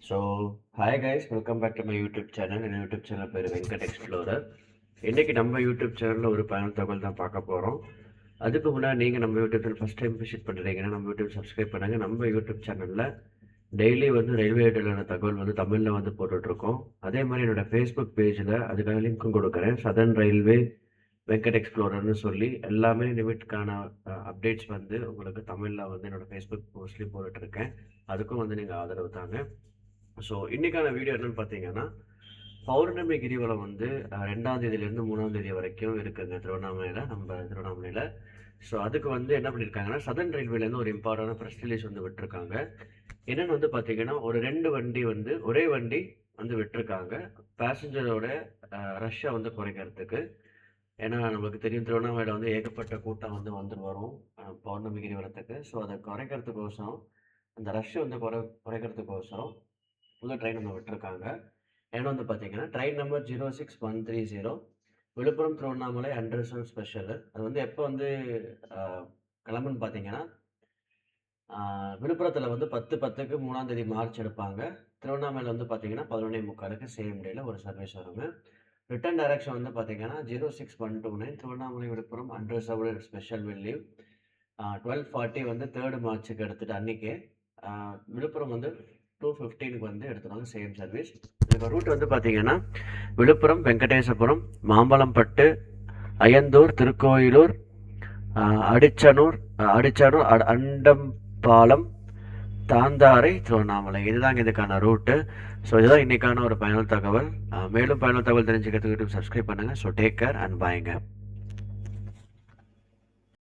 So hi guys, welcome back to my YouTube channel. என் YouTube channel பேர் Venkat explorer. இன்றைக்கி நம்ம யூடியூப் சேனலில் ஒரு பயண தகவல் தான் பார்க்க போகிறோம். அதுக்கு முன்னாடி நீங்கள் நம்ம YouTube channel first time visit பண்ணுறீங்கன்னா நம்ம யூடியூப் சப்ஸ்கிரைப் பண்ணுங்கள். நம்ம யூடியூப் சேனலில் டெய்லி வந்து ரயில்வே ரிலேட்டடான தகவல் வந்து தமிழில் வந்து போட்டுட்ருக்கோம். அதே மாதிரி என்னோடய ஃபேஸ்புக் பேஜில் அதுக்காக லிங்க்கும் கொடுக்குறேன். சதர்ன் ரயில்வே வெங்கட் எக்ஸ்ப்ளோரர்னு சொல்லி எல்லாமே லிமிட்கான அப்டேட்ஸ் வந்து உங்களுக்கு தமிழில் வந்து என்னோடய ஃபேஸ்புக் போஸ்ட்லி போட்டுட்ருக்கேன். அதுக்கும் வந்து நீங்கள் ஆதரவு தாங்க. ஸோ இன்றைக்கான வீடியோ என்னென்னு பார்த்தீங்கன்னா, பௌர்ணமி கிரிவலம் வந்து 2ஆம் தேதியிலேருந்து 3ஆம் தேதி வரைக்கும் இருக்குங்க திருவண்ணாமலையில். ஸோ அதுக்கு வந்து என்ன பண்ணியிருக்காங்கன்னா, சதர்ன் ரயில்வேலேருந்து ஒரு இம்பார்ட்டண்டான ப்ரெஸ் ரிலீஸ் வந்து விட்டுருக்காங்க. என்னென்னு வந்து பார்த்தீங்கன்னா, ஒரு 2 வண்டி வந்து ஒரே வண்டி வந்து விட்டுருக்காங்க பேசஞ்சரோட ரஷ்ஷை வந்து குறைக்கிறதுக்கு. ஏன்னா நம்மளுக்கு தெரியும், திருவண்ணாமலையில் வந்து ஏகப்பட்ட கூட்டம் வந்து வந்துட்டு வரும் பௌர்ணமி கிரிவலத்துக்கு. ஸோ அதை குறைக்கிறதுக்கோசரம், அந்த ரஷ்ஷை வந்து குறைக்கிறதுக்கோசரம் புது ட்ரெயின் நம்ம விட்டுருக்காங்க. ஏன்னா வந்து பார்த்தீங்கன்னா, train number 06130 Villupuram Tiruvannamalai unreserved special. அது வந்து எப்போ வந்து கிளம்புன்னு பார்த்தீங்கன்னா, விழுப்புரத்தில் வந்து 10:10க்கு 3ஆம் தேதி மார்ச் எடுப்பாங்க. திருவண்ணாமலையில் வந்து பார்த்தீங்கன்னா 11:45க்கு சேம் டேயில் ஒரு சர்வீஸ் வருங்க. ரிட்டர்ன் டைரக்ஷன் வந்து பார்த்தீங்கன்னா 06129 Tiruvannamalai Villupuram unreserved special will leave 12:40 வந்து 3rd மார்ச்சுக்கு எடுத்துகிட்டு அன்றைக்கே விழுப்புரம் வந்து 2:15க்கு வந்து எடுத்துருவாங்க சேம் சர்வீஸ். இதுக்கு ரூட் வந்து பார்த்தீங்கன்னா விழுப்புரம், வெங்கடேசபுரம், மாம்பழம்பட்டு, அயந்தூர், திருக்கோயிலூர், அடிச்சனூர், அண்டம்பாலம், தாந்தாரை, திருவண்ணாமலை. இதுதாங்க இதுக்கான ரூட்டு. ஸோ இதுதான் இன்றைக்கான ஒரு பயனுள்ள தகவல். மேலும் பயனுள்ள தகவல் தெரிஞ்சுக்கிறதுக்கு யூடியூப் சப்ஸ்கிரைப் பண்ணுங்கள். ஸோ டேக் கேர் அண்ட் பாய்ங்க.